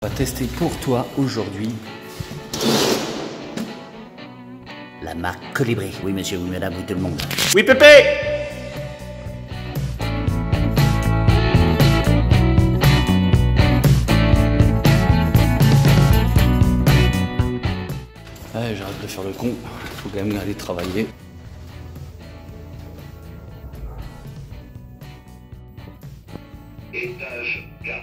On va tester pour toi aujourd'hui la marque Colibri. Oui monsieur, oui madame, oui tout le monde. Oui Pépé! Ouais, j'arrête de faire le con, faut quand même aller travailler. Étage 4.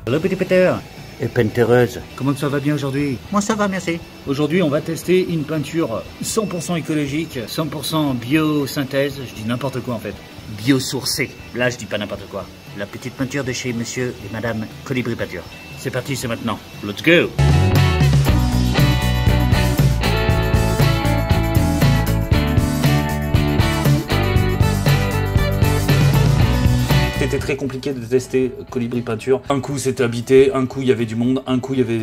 Hello petit Peter. Et pentereuse. Comment ça va bien aujourd'hui? Moi ça va, merci. Aujourd'hui on va tester une peinture 100% écologique, 100% biosynthèse, je dis n'importe quoi en fait. Biosourcée. Là je dis pas n'importe quoi. La petite peinture de chez monsieur et madame Colibri Peinture. C'est parti, c'est maintenant. Let's go! C'était très compliqué de tester Colibri Peinture. Un coup c'était habité, un coup il y avait du monde, un coup il y avait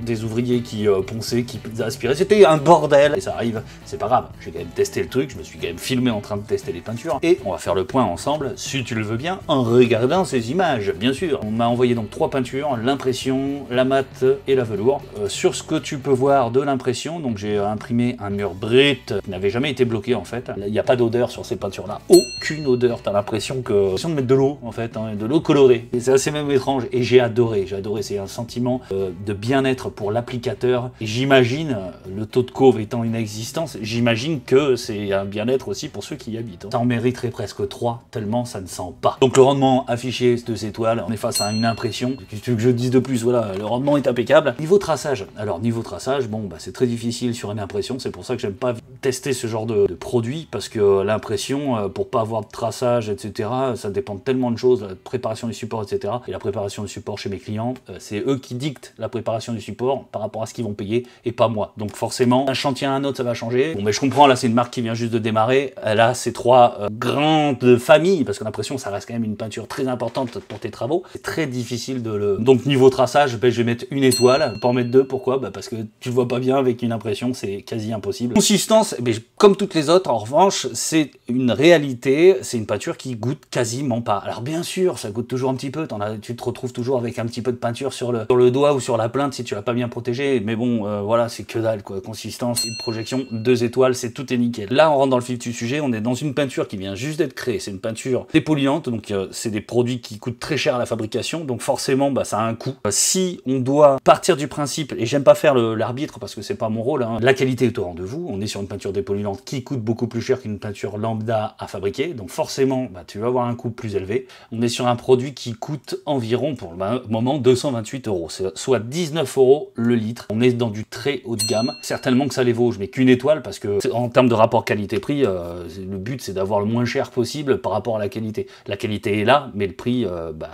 des ouvriers qui ponçaient, qui aspiraient. C'était un bordel. Et ça arrive, c'est pas grave. J'ai quand même testé le truc, je me suis quand même filmé en train de tester les peintures. Et on va faire le point ensemble, si tu le veux bien, en regardant ces images. Bien sûr, on m'a envoyé donc 3 peintures, l'impression, la mat et la velours. Sur ce que tu peux voir de l'impression, donc j'ai imprimé un mur brut qui n'avait jamais été bloqué en fait. Il n'y a pas d'odeur sur ces peintures-là. Aucune odeur. T'as l'impression de mettre de l'eau en fait, hein, de l'eau colorée. C'est assez même étrange et j'ai adoré, c'est un sentiment de bien-être pour l'applicateur. Et j'imagine, le taux de cauve étant inexistant, j'imagine que c'est un bien-être aussi pour ceux qui y habitent. Ça en mériterait presque 3, tellement ça ne sent pas. Donc le rendement affiché 2 étoiles, on est face à une impression. Qu'est-ce que tu veux que je dise de plus? Voilà, le rendement est impeccable. Niveau traçage, alors niveau traçage, bon bah c'est très difficile sur une impression, c'est pour ça que j'aime pas tester ce genre de produit, parce que l'impression, pour pas avoir de traçage, etc., ça dépend de tellement de choses, la préparation du support, etc. Et la préparation du support chez mes clients, c'est eux qui dictent la préparation du support par rapport à ce qu'ils vont payer et pas moi. Donc forcément, un chantier à un autre, ça va changer. Bon, mais je comprends, là, c'est une marque qui vient juste de démarrer. Elle a ces 3 grandes familles, parce que l'impression, ça reste quand même une peinture très importante pour tes travaux. C'est très difficile de le... Donc niveau traçage, ben, je vais mettre 1 étoile, pas en mettre 2. Pourquoi? Bah, parce que tu le vois pas bien avec une impression, c'est quasi impossible. Consistance, ben, comme toutes les autres, en revanche, c'est une réalité, c'est une peinture qui goûte quasiment pas. Alors bien sûr, ça goûte toujours un petit peu, tu te retrouves toujours avec un petit peu de peinture sur le doigt ou sur la plainte si tu l'as pas bien protégé, mais bon, voilà, c'est que dalle quoi. Consistance, projection, 2 étoiles, tout est nickel. Là, on rentre dans le vif du sujet, on est dans une peinture qui vient juste d'être créée, c'est une peinture dépolluante, donc c'est des produits qui coûtent très cher à la fabrication, donc forcément, bah, ça a un coût. Si on doit partir du principe, et j'aime pas faire l'arbitre parce que c'est pas mon rôle, hein, la qualité est au rendez-vous, on est sur une peinture dépolluante qui coûte beaucoup plus cher qu'une peinture lambda à fabriquer, donc forcément, bah, tu vas avoir un coût plus élevé. On est sur un produit qui coûte environ, pour le moment, 228 €, soit 19 € le litre. On est dans du très haut de gamme. Certainement que ça les vaut, je mets qu'une étoile, parce que en termes de rapport qualité-prix, le but c'est d'avoir le moins cher possible par rapport à la qualité. La qualité est là, mais le prix, bah,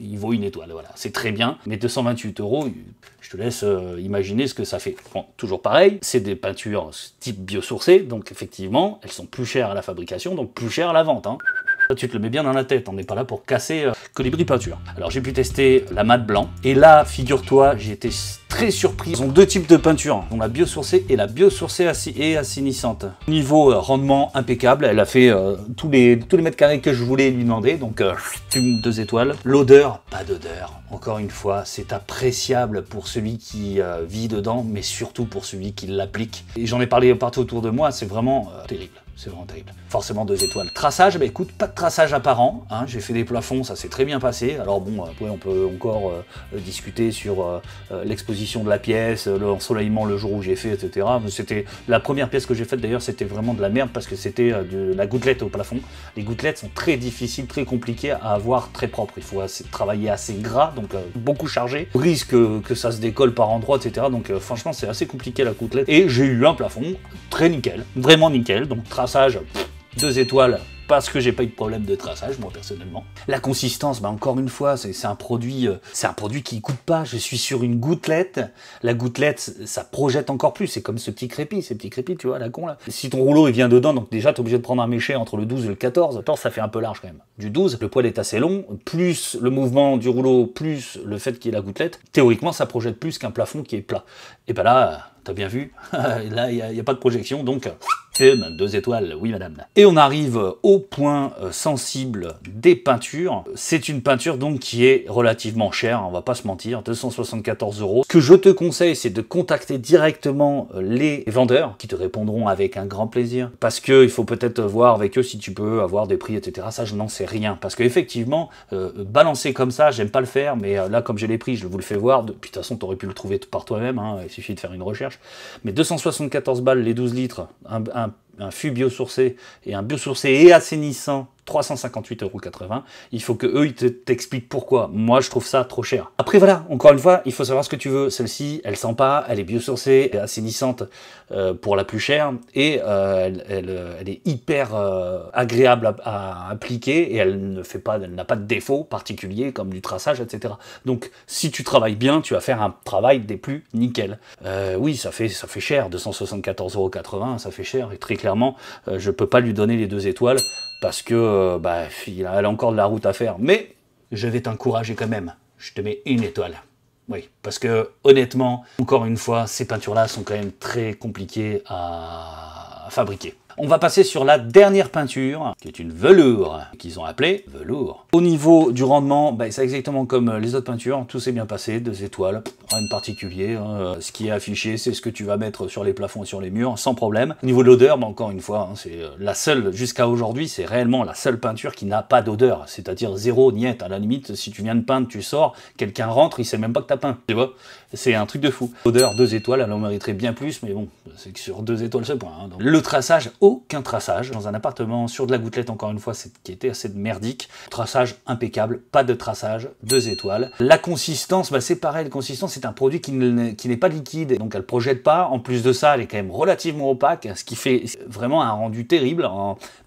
il vaut 1 étoile, voilà. C'est très bien, mais 228 €, je te laisse imaginer ce que ça fait. Bon, toujours pareil, c'est des peintures type biosourcées, donc effectivement, elles sont plus chères à la fabrication, donc plus chères à la vente, hein. Tu te le mets bien dans la tête, on n'est pas là pour casser Colibri Peinture. Alors j'ai pu tester la mat blanc, et là, figure-toi, j'ai été très surpris. Ils ont 2 types de peinture, la biosourcée et la biosourcée et assainissante. Niveau rendement impeccable, elle a fait tous les mètres carrés que je voulais lui demander, donc 2 étoiles. L'odeur, pas d'odeur. Encore une fois, c'est appréciable pour celui qui vit dedans, mais surtout pour celui qui l'applique. Et j'en ai parlé partout autour de moi, c'est vraiment terrible. C'est vraiment terrible. Forcément 2 étoiles. Traçage, bah écoute, pas de traçage apparent, hein. J'ai fait des plafonds, ça s'est très bien passé. Alors bon, après on peut encore discuter sur l'exposition de la pièce, l'ensoleillement le jour où j'ai fait, etc. C'était la première pièce que j'ai faite d'ailleurs, c'était vraiment de la merde parce que c'était de la gouttelette au plafond. Les gouttelettes sont très difficiles, très compliquées à avoir très propres. Il faut travailler assez gras, donc beaucoup chargé. Risque que ça se décolle par endroits, etc. Donc franchement, c'est assez compliqué la gouttelette. Et j'ai eu un plafond très nickel, vraiment nickel. Donc traçage, 2 étoiles, parce que j'ai pas eu de problème de traçage, moi personnellement. La consistance, bah encore une fois, c'est un produit qui coûte pas. Je suis sur une gouttelette. La gouttelette, ça projette encore plus. C'est comme ce petit crépi, ces petits crépis, tu vois, la con là. Si ton rouleau il vient dedans, donc déjà t'es obligé de prendre un méché entre le 12 et le 14. Le 14, ça fait un peu large quand même. Du 12, le poil est assez long, plus le mouvement du rouleau, plus le fait qu'il y ait la gouttelette. Théoriquement, ça projette plus qu'un plafond qui est plat. Et ben là, T'as bien vu? Là, il n'y a pas de projection, donc... 2 étoiles, oui madame. Et on arrive au point sensible des peintures. C'est une peinture donc qui est relativement chère, on va pas se mentir, 274 €. Ce que je te conseille, c'est de contacter directement les vendeurs qui te répondront avec un grand plaisir. Parce que il faut peut-être voir avec eux si tu peux avoir des prix, etc. Ça, je n'en sais rien. Parce qu'effectivement, balancer comme ça, j'aime pas le faire, mais là, comme j'ai les prix, je vous le fais voir. Puis de toute façon, tu aurais pu le trouver par toi-même, hein, il suffit de faire une recherche. Mais 274 balles les 12 litres, un fût biosourcé et un biosourcé et assainissant, 358,80 €. Il faut que eux ils t'expliquent pourquoi. Moi, je trouve ça trop cher. Après, voilà, encore une fois, il faut savoir ce que tu veux. Celle-ci, elle sent pas, elle est biosourcée, elle est assainissante pour la plus chère et elle est hyper agréable à appliquer et elle n'a pas de défaut particulier comme du traçage, etc. Donc, si tu travailles bien, tu vas faire un travail des plus nickel. Oui, ça fait cher, 274,80 €, ça fait cher et très clairement, je peux pas lui donner les 2 étoiles. Parce que il a encore de la route à faire. Mais je vais t'encourager quand même. Je te mets 1 étoile. Oui, parce que honnêtement, encore une fois, ces peintures-là sont quand même très compliquées à fabriquer. On va passer sur la dernière peinture, qui est une velours, qu'ils ont appelée velours. Au niveau du rendement, c'est exactement comme les autres peintures, tout s'est bien passé, 2 étoiles, rien de particulier. Hein. Ce qui est affiché, c'est ce que tu vas mettre sur les plafonds et sur les murs, sans problème. Au niveau de l'odeur, encore une fois, hein, c'est la seule, jusqu'à aujourd'hui, c'est réellement la seule peinture qui n'a pas d'odeur, c'est-à-dire 0, niet. À la limite, si tu viens de peindre, tu sors, quelqu'un rentre, il sait même pas que tu as peint, tu vois. C'est un truc de fou. L'odeur, 2 étoiles, elle en mériterait bien plus, mais bon, c'est que sur 2 étoiles ce point. Hein, donc. Le traçage, aucun traçage. Dans un appartement sur de la gouttelette, encore une fois, qui était assez merdique. Traçage impeccable, pas de traçage, 2 étoiles. La consistance, c'est pareil, la consistance, c'est un produit qui n'est pas liquide, donc elle projette pas. En plus de ça, elle est quand même relativement opaque, ce qui fait vraiment un rendu terrible.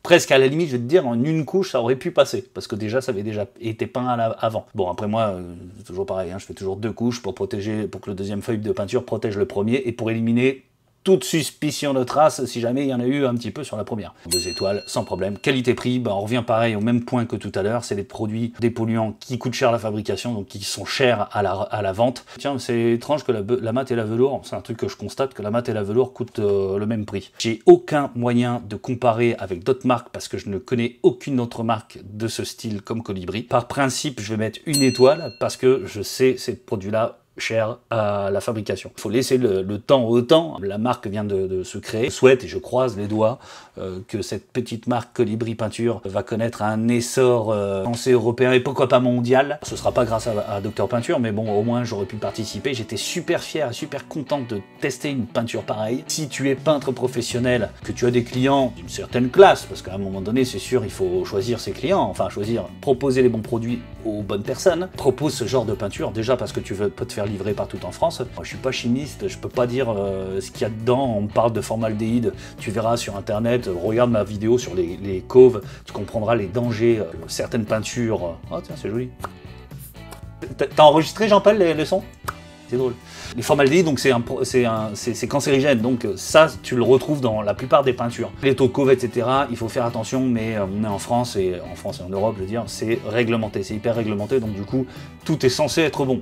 Presque à la limite, je vais te dire, en une couche, ça aurait pu passer, parce que déjà, ça avait déjà été peint avant. Bon, après moi, c'est toujours pareil, hein, je fais toujours 2 couches pour protéger, pour que le deuxième feuille de peinture protège le premier, et pour éliminer toute suspicion de trace si jamais il y en a eu un petit peu sur la première. 2 étoiles, sans problème. Qualité-prix, on revient pareil au même point que tout à l'heure, c'est des produits dépolluants qui coûtent cher à la fabrication, donc qui sont chers à la vente. Tiens, c'est étrange que la mat et la velours, c'est un truc que je constate, que la mat et la velours coûtent le même prix. J'ai aucun moyen de comparer avec d'autres marques parce que je ne connais aucune autre marque de ce style comme Colibri. Par principe, je vais mettre 1 étoile parce que je sais ces produits-là cher à la fabrication. Il faut laisser le temps au temps. La marque vient de se créer. Je souhaite et je croise les doigts que cette petite marque Colibri Peinture va connaître un essor français, européen et pourquoi pas mondial. Ce sera pas grâce à Dr Peinture, mais bon, au moins j'aurais pu participer. J'étais super fier et super content de tester une peinture pareille. Si tu es peintre professionnel, que tu as des clients d'une certaine classe, parce qu'à un moment donné, c'est sûr, il faut choisir ses clients, enfin proposer les bons produits aux bonnes personnes. Propose ce genre de peinture, déjà parce que tu peux te faire livrer partout en France. Moi, je suis pas chimiste, je peux pas dire ce qu'il y a dedans. On parle de formaldéhyde, tu verras sur internet, regarde ma vidéo sur les cauves, tu comprendras les dangers de certaines peintures. Oh tiens, c'est joli. T'as enregistré, Jean-Paul, le son? C'est drôle. Les formaldéhydes, donc c'est cancérigène, donc ça, tu le retrouves dans la plupart des peintures. Les taux de cauve, etc., il faut faire attention, mais on est en France et en Europe, je veux dire, c'est réglementé, c'est hyper réglementé, donc du coup, tout est censé être bon.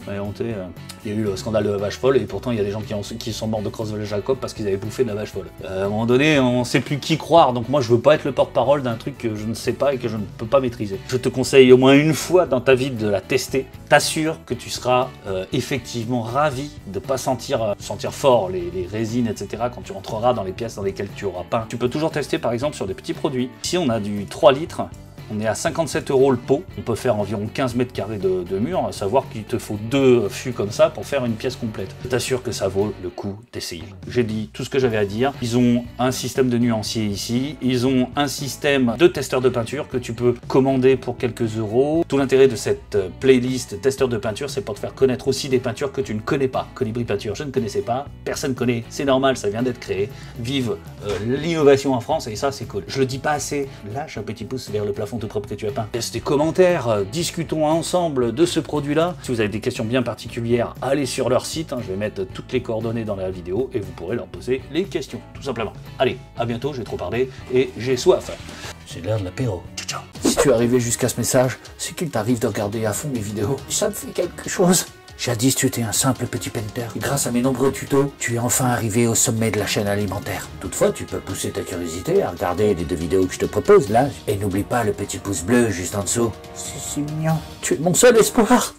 Il y a eu le scandale de la vache folle, et pourtant, il y a des gens qui sont morts de Creutzfeldt-Jacob parce qu'ils avaient bouffé de la vache folle. À un moment donné, on ne sait plus qui croire, donc moi, je veux pas être le porte-parole d'un truc que je ne sais pas et que je ne peux pas maîtriser. Je te conseille au moins une fois dans ta vie de la tester. T'assure que tu seras effectivement ravi de pas sentir fort les résines, etc. quand tu rentreras dans les pièces dans lesquelles tu auras peint. Tu peux toujours tester par exemple sur des petits produits. Ici on a du 3 litres, on est à 57 € le pot. On peut faire environ 15 mètres carrés de mur, à savoir qu'il te faut 2 fûts comme ça pour faire une pièce complète. Je t'assure que ça vaut le coup d'essayer. J'ai dit tout ce que j'avais à dire. Ils ont un système de nuancier ici, ils ont un système de testeur de peinture que tu peux commander pour quelques euros. Tout l'intérêt de cette playlist testeur de peinture, c'est pour te faire connaître aussi des peintures que tu ne connais pas. Colibri Peinture, je ne connaissais pas, personne ne connaît, c'est normal, ça vient d'être créé. Vive l'innovation en France et ça c'est cool. Je le dis pas assez, lâche un petit pouce vers le plafond tout propre que tu as peint. Laisse des commentaires, discutons ensemble de ce produit-là. Si vous avez des questions bien particulières, allez sur leur site, je vais mettre toutes les coordonnées dans la vidéo et vous pourrez leur poser les questions, tout simplement. Allez, à bientôt, j'ai trop parlé et j'ai soif. C'est l'heure de l'apéro. Ciao, ciao. Si tu es arrivé jusqu'à ce message, c'est qu'il t'arrive de regarder à fond mes vidéos. Ça me fait quelque chose. Jadis, tu étais un simple petit painter. Grâce à mes nombreux tutos, tu es enfin arrivé au sommet de la chaîne alimentaire. Toutefois, tu peux pousser ta curiosité à regarder les 2 vidéos que je te propose là. Et n'oublie pas le petit pouce bleu juste en dessous. C'est si mignon. Tu es mon seul espoir.